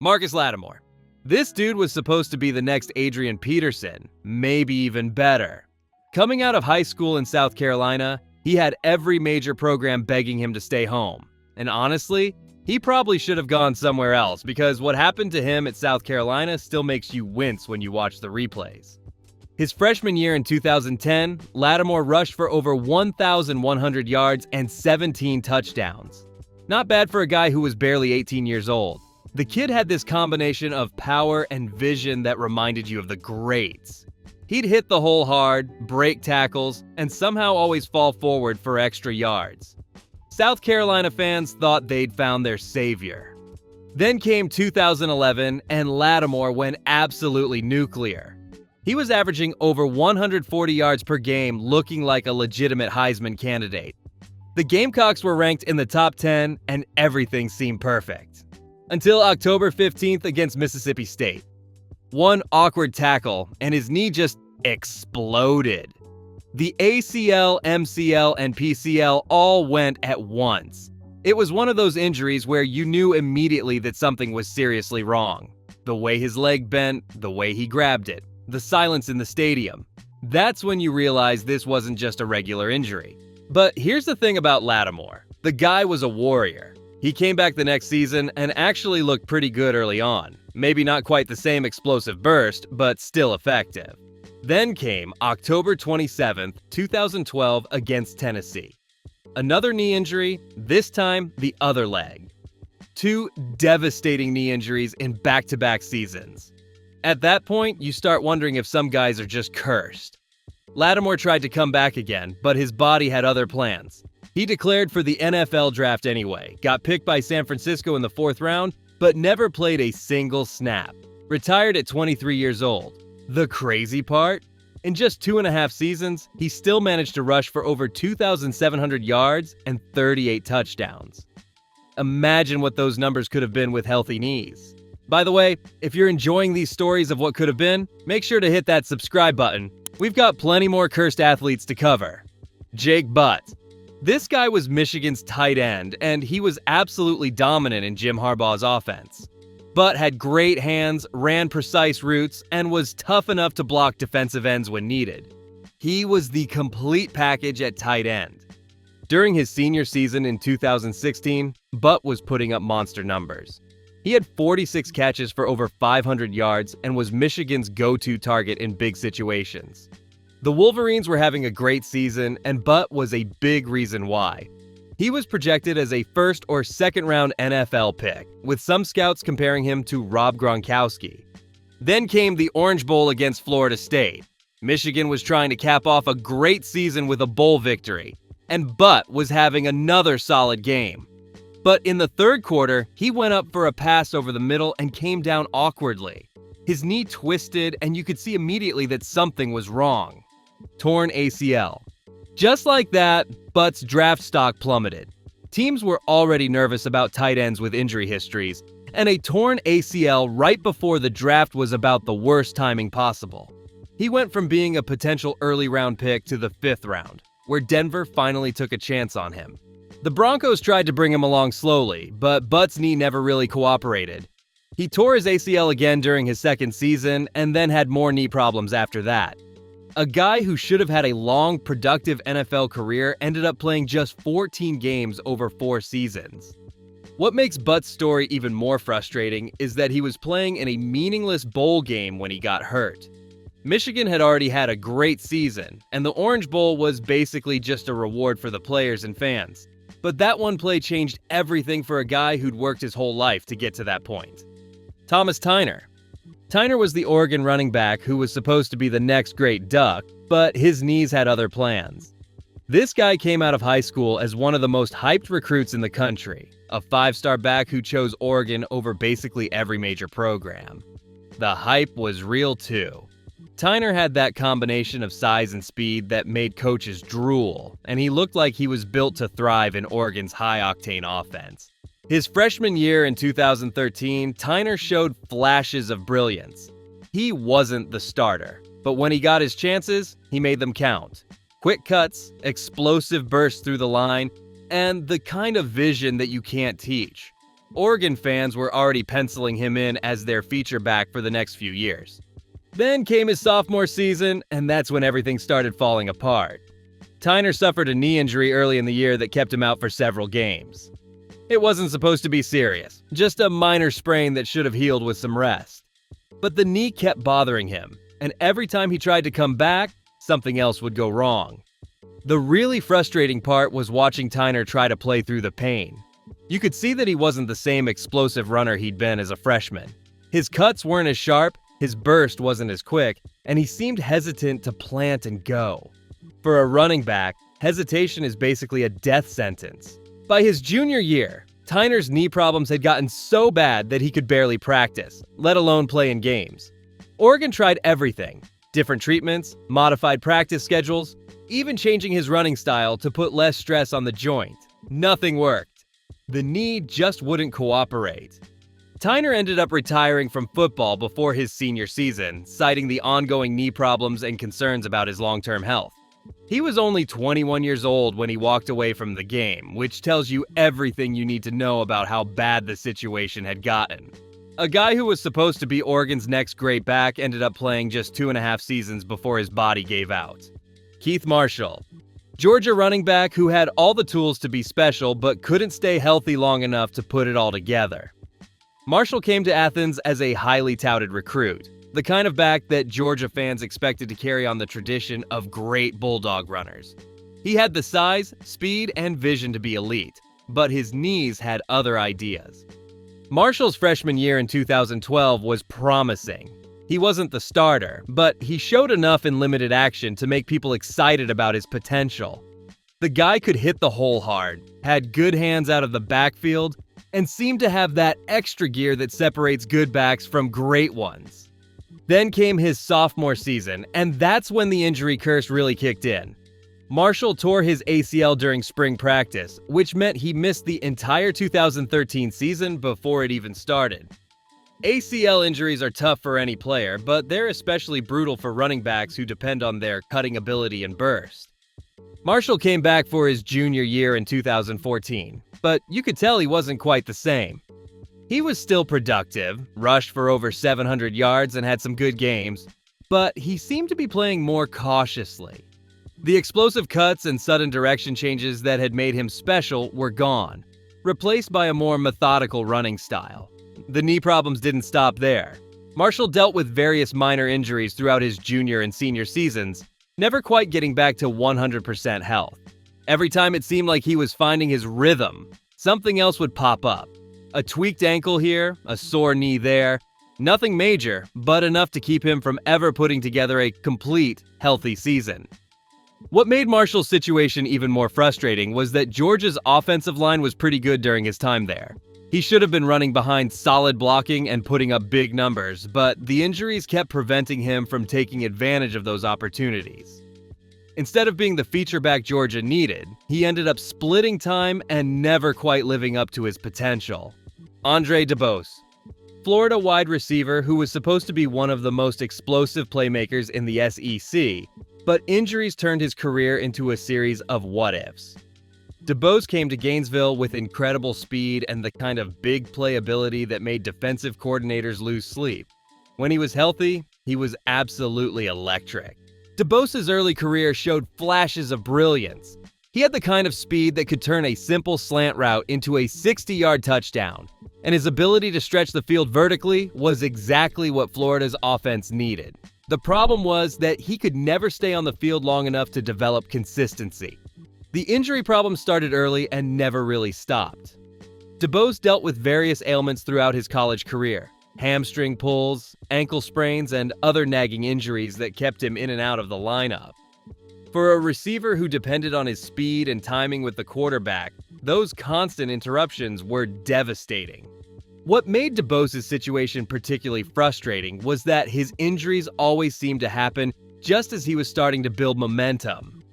Marcus Lattimore. This dude was supposed to be the next Adrian Peterson, maybe even better. Coming out of high school in South Carolina, he had every major program begging him to stay home. And honestly, he probably should have gone somewhere else because what happened to him at South Carolina still makes you wince when you watch the replays. His freshman year in 2010, Lattimore rushed for over 1,100 yards and 17 touchdowns. Not bad for a guy who was barely 18 years old. The kid had this combination of power and vision that reminded you of the greats. He'd hit the hole hard, break tackles, and somehow always fall forward for extra yards. South Carolina fans thought they'd found their savior. Then came 2011, and Lattimore went absolutely nuclear. He was averaging over 140 yards per game, looking like a legitimate Heisman candidate. The Gamecocks were ranked in the top 10, and everything seemed perfect. Until October 15th against Mississippi State. One awkward tackle, and his knee just exploded. The ACL, MCL, and PCL all went at once. It was one of those injuries where you knew immediately that something was seriously wrong. The way his leg bent, the way he grabbed it, the silence in the stadium. That's when you realize this wasn't just a regular injury. But here's the thing about Lattimore. The guy was a warrior. He came back the next season and actually looked pretty good early on. Maybe not quite the same explosive burst, but still effective. Then came October 27th, 2012 against Tennessee. Another knee injury, this time the other leg. Two devastating knee injuries in back-to-back seasons. At that point, you start wondering if some guys are just cursed. Lattimore tried to come back again, but his body had other plans. He declared for the NFL draft anyway, got picked by San Francisco in the 4th round, but never played a single snap. Retired at 23 years old. The crazy part? In just 2.5 seasons, he still managed to rush for over 2,700 yards and 38 touchdowns. Imagine what those numbers could have been with healthy knees. By the way, if you're enjoying these stories of what could have been, make sure to hit that subscribe button. We've got plenty more cursed athletes to cover. Jake Butt. This guy was Michigan's tight end, and he was absolutely dominant in Jim Harbaugh's offense. Butt had great hands, ran precise routes, and was tough enough to block defensive ends when needed. He was the complete package at tight end. During his senior season in 2016, Butt was putting up monster numbers. He had 46 catches for over 500 yards and was Michigan's go-to target in big situations. The Wolverines were having a great season, and Butt was a big reason why. He was projected as a first or second round NFL pick, with some scouts comparing him to Rob Gronkowski. Then came the Orange Bowl against Florida State. Michigan was trying to cap off a great season with a bowl victory, and Butt was having another solid game. But in the third quarter, he went up for a pass over the middle and came down awkwardly. His knee twisted, and you could see immediately that something was wrong. Torn ACL. Just like that, Butt's draft stock plummeted. Teams were already nervous about tight ends with injury histories, and a torn ACL right before the draft was about the worst timing possible. He went from being a potential early round pick to the 5th round, where Denver finally took a chance on him. The Broncos tried to bring him along slowly, but Butt's knee never really cooperated. He tore his ACL again during his second season and then had more knee problems after that. A guy who should have had a long, productive NFL career ended up playing just 14 games over 4 seasons. What makes Butt's story even more frustrating is that he was playing in a meaningless bowl game when he got hurt. Michigan had already had a great season, and the Orange Bowl was basically just a reward for the players and fans. But that one play changed everything for a guy who'd worked his whole life to get to that point. Thomas Tyner. Tyner was the Oregon running back who was supposed to be the next great Duck, but his knees had other plans. This guy came out of high school as one of the most hyped recruits in the country, a 5-star back who chose Oregon over basically every major program. The hype was real too. Tyner had that combination of size and speed that made coaches drool, and he looked like he was built to thrive in Oregon's high-octane offense. His freshman year in 2013, Tyner showed flashes of brilliance. He wasn't the starter, but when he got his chances, he made them count. Quick cuts, explosive bursts through the line, and the kind of vision that you can't teach. Oregon fans were already penciling him in as their feature back for the next few years. Then came his sophomore season, and that's when everything started falling apart. Tyner suffered a knee injury early in the year that kept him out for several games. It wasn't supposed to be serious, just a minor sprain that should have healed with some rest. But the knee kept bothering him, and every time he tried to come back, something else would go wrong. The really frustrating part was watching Tyner try to play through the pain. You could see that he wasn't the same explosive runner he'd been as a freshman. His cuts weren't as sharp, his burst wasn't as quick, and he seemed hesitant to plant and go. For a running back, hesitation is basically a death sentence. By his junior year, Tyner's knee problems had gotten so bad that he could barely practice, let alone play in games. Oregon tried everything: different treatments, modified practice schedules, even changing his running style to put less stress on the joint. Nothing worked. The knee just wouldn't cooperate. Tyner ended up retiring from football before his senior season, citing the ongoing knee problems and concerns about his long-term health. He was only 21 years old when he walked away from the game, which tells you everything you need to know about how bad the situation had gotten. A guy who was supposed to be Oregon's next great back ended up playing just 2.5 seasons before his body gave out. Keith Marshall, Georgia running back who had all the tools to be special but couldn't stay healthy long enough to put it all together. Marshall came to Athens as a highly touted recruit, the kind of back that Georgia fans expected to carry on the tradition of great bulldog runners. He had the size, speed, and vision to be elite, but his knees had other ideas. Marshall's freshman year in 2012 was promising. He wasn't the starter, but he showed enough in limited action to make people excited about his potential. The guy could hit the hole hard, had good hands out of the backfield, and seemed to have that extra gear that separates good backs from great ones. Then came his sophomore season, and that's when the injury curse really kicked in. Marshall tore his ACL during spring practice, which meant he missed the entire 2013 season before it even started. ACL injuries are tough for any player, but they're especially brutal for running backs who depend on their cutting ability and burst. Marshall came back for his junior year in 2014, but you could tell he wasn't quite the same. He was still productive, rushed for over 700 yards and had some good games, but he seemed to be playing more cautiously. The explosive cuts and sudden direction changes that had made him special were gone, replaced by a more methodical running style. The knee problems didn't stop there. Marshall dealt with various minor injuries throughout his junior and senior seasons, never quite getting back to 100% health. Every time it seemed like he was finding his rhythm, something else would pop up. A tweaked ankle here, a sore knee there. Nothing major, but enough to keep him from ever putting together a complete, healthy season. What made Marshall's situation even more frustrating was that Georgia's offensive line was pretty good during his time there. He should have been running behind solid blocking and putting up big numbers, but the injuries kept preventing him from taking advantage of those opportunities. Instead of being the feature back Georgia needed, he ended up splitting time and never quite living up to his potential. Andre DeBose, Florida wide receiver who was supposed to be one of the most explosive playmakers in the SEC, but injuries turned his career into a series of what-ifs. DeBose came to Gainesville with incredible speed and the kind of big playability that made defensive coordinators lose sleep. When he was healthy, he was absolutely electric. DeBose's early career showed flashes of brilliance. He had the kind of speed that could turn a simple slant route into a 60-yard touchdown, and his ability to stretch the field vertically was exactly what Florida's offense needed. The problem was that he could never stay on the field long enough to develop consistency. The injury problem started early and never really stopped. DeBose dealt with various ailments throughout his college career: hamstring pulls, ankle sprains, and other nagging injuries that kept him in and out of the lineup. For a receiver who depended on his speed and timing with the quarterback, those constant interruptions were devastating. What made DeBose's situation particularly frustrating was that his injuries always seemed to happen just as he was starting to build momentum.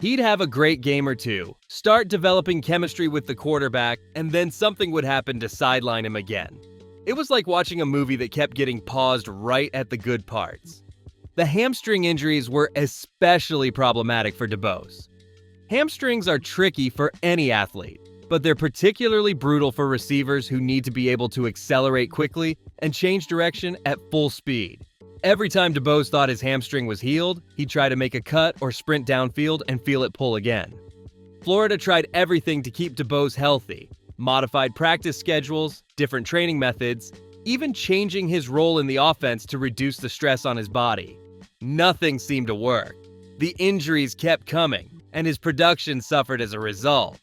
He'd have a great game or two, start developing chemistry with the quarterback, and then something would happen to sideline him again. It was like watching a movie that kept getting paused right at the good parts. The hamstring injuries were especially problematic for DeBose. Hamstrings are tricky for any athlete. but they're particularly brutal for receivers who need to be able to accelerate quickly and change direction at full speed. Every time DuBose thought his hamstring was healed, he'd try to make a cut or sprint downfield and feel it pull again. Florida tried everything to keep DuBose healthy: modified practice schedules, different training methods, even changing his role in the offense to reduce the stress on his body. Nothing seemed to work. The injuries kept coming, and his production suffered as a result.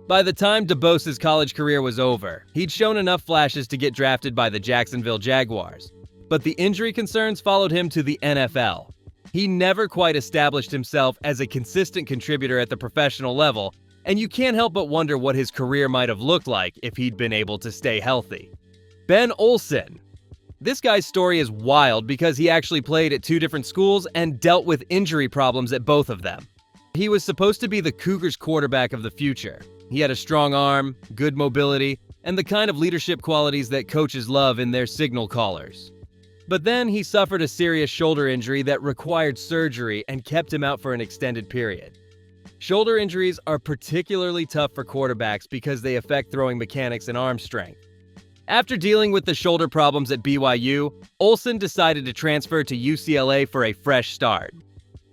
By the time DuBose's college career was over, he'd shown enough flashes to get drafted by the Jacksonville Jaguars. But the injury concerns followed him to the NFL. He never quite established himself as a consistent contributor at the professional level, and you can't help but wonder what his career might have looked like if he'd been able to stay healthy. Ben Olsen. This guy's story is wild because he actually played at two different schools and dealt with injury problems at both of them. He was supposed to be the Cougars' quarterback of the future. He had a strong arm, good mobility, and the kind of leadership qualities that coaches love in their signal callers. But then he suffered a serious shoulder injury that required surgery and kept him out for an extended period. Shoulder injuries are particularly tough for quarterbacks because they affect throwing mechanics and arm strength. After dealing with the shoulder problems at BYU, Olsen decided to transfer to UCLA for a fresh start.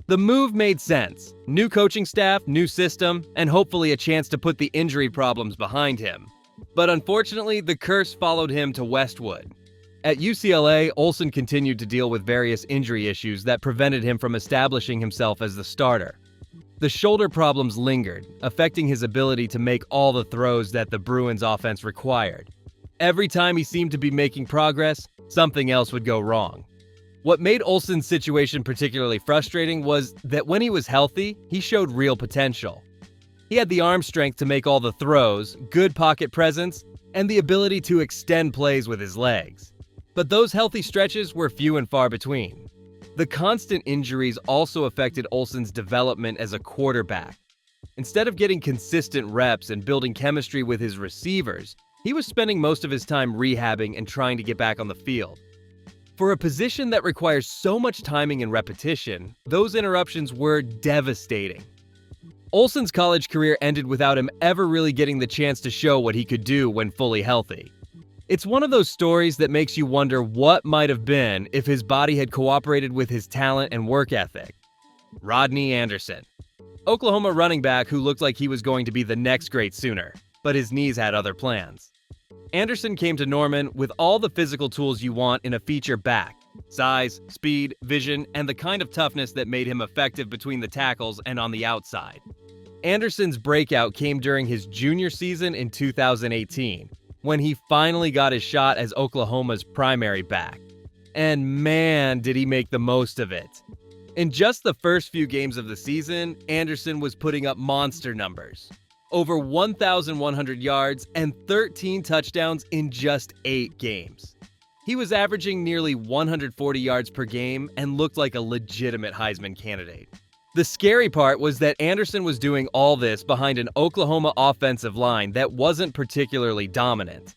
The move made sense: new coaching staff, new system, and hopefully a chance to put the injury problems behind him. But unfortunately, the curse followed him to Westwood. At UCLA, Olsen continued to deal with various injury issues that prevented him from establishing himself as the starter. The shoulder problems lingered, affecting his ability to make all the throws that the Bruins' offense required. Every time he seemed to be making progress, something else would go wrong. What made Olsen's situation particularly frustrating was that when he was healthy, he showed real potential. He had the arm strength to make all the throws, good pocket presence, and the ability to extend plays with his legs. But those healthy stretches were few and far between. The constant injuries also affected Olsen's development as a quarterback. Instead of getting consistent reps and building chemistry with his receivers, he was spending most of his time rehabbing and trying to get back on the field. For a position that requires so much timing and repetition, those interruptions were devastating. Olsen's college career ended without him ever really getting the chance to show what he could do when fully healthy. It's one of those stories that makes you wonder what might have been if his body had cooperated with his talent and work ethic. Rodney Anderson. Oklahoma running back who looked like he was going to be the next great Sooner, but his knees had other plans. Anderson came to Norman with all the physical tools you want in a feature back: size, speed, vision, and the kind of toughness that made him effective between the tackles and on the outside. Anderson's breakout came during his junior season in 2018, when he finally got his shot as Oklahoma's primary back. And man, did he make the most of it. In just the first few games of the season, Anderson was putting up monster numbers. Over 1,100 yards and 13 touchdowns in just 8 games. He was averaging nearly 140 yards per game and looked like a legitimate Heisman candidate. The scary part was that Anderson was doing all this behind an Oklahoma offensive line that wasn't particularly dominant.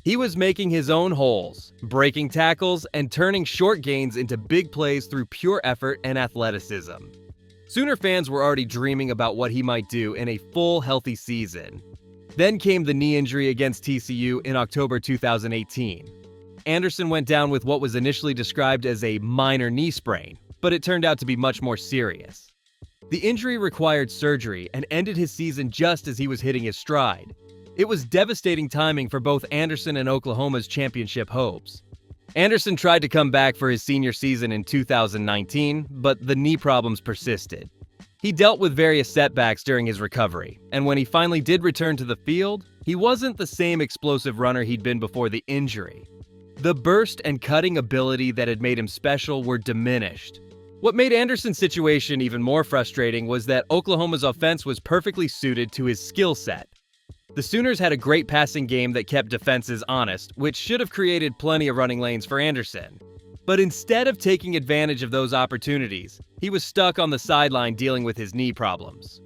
He was making his own holes, breaking tackles, and turning short gains into big plays through pure effort and athleticism. Sooner fans were already dreaming about what he might do in a full, healthy season. Then came the knee injury against TCU in October 2018. Anderson went down with what was initially described as a minor knee sprain, but it turned out to be much more serious. The injury required surgery and ended his season just as he was hitting his stride. It was devastating timing for both Anderson and Oklahoma's championship hopes. Anderson tried to come back for his senior season in 2019, but the knee problems persisted. He dealt with various setbacks during his recovery, and when he finally did return to the field, he wasn't the same explosive runner he'd been before the injury. The burst and cutting ability that had made him special were diminished. What made Anderson's situation even more frustrating was that Oklahoma's offense was perfectly suited to his skill set. The Sooners had a great passing game that kept defenses honest, which should have created plenty of running lanes for Anderson. But instead of taking advantage of those opportunities, he was stuck on the sideline dealing with his knee problems.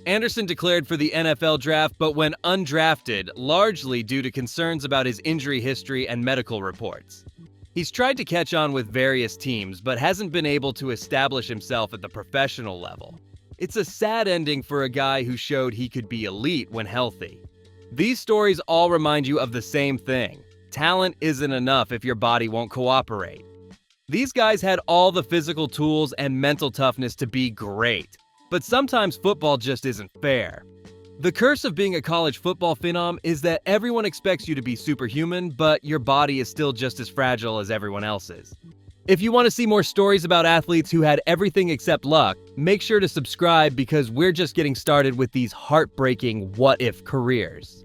Anderson declared for the NFL draft but went undrafted, largely due to concerns about his injury history and medical reports. He's tried to catch on with various teams but hasn't been able to establish himself at the professional level. It's a sad ending for a guy who showed he could be elite when healthy. These stories all remind you of the same thing. Talent isn't enough if your body won't cooperate. These guys had all the physical tools and mental toughness to be great, but sometimes football just isn't fair. The curse of being a college football phenom is that everyone expects you to be superhuman, but your body is still just as fragile as everyone else's. If you want to see more stories about athletes who had everything except luck, make sure to subscribe because we're just getting started with these heartbreaking what-if careers.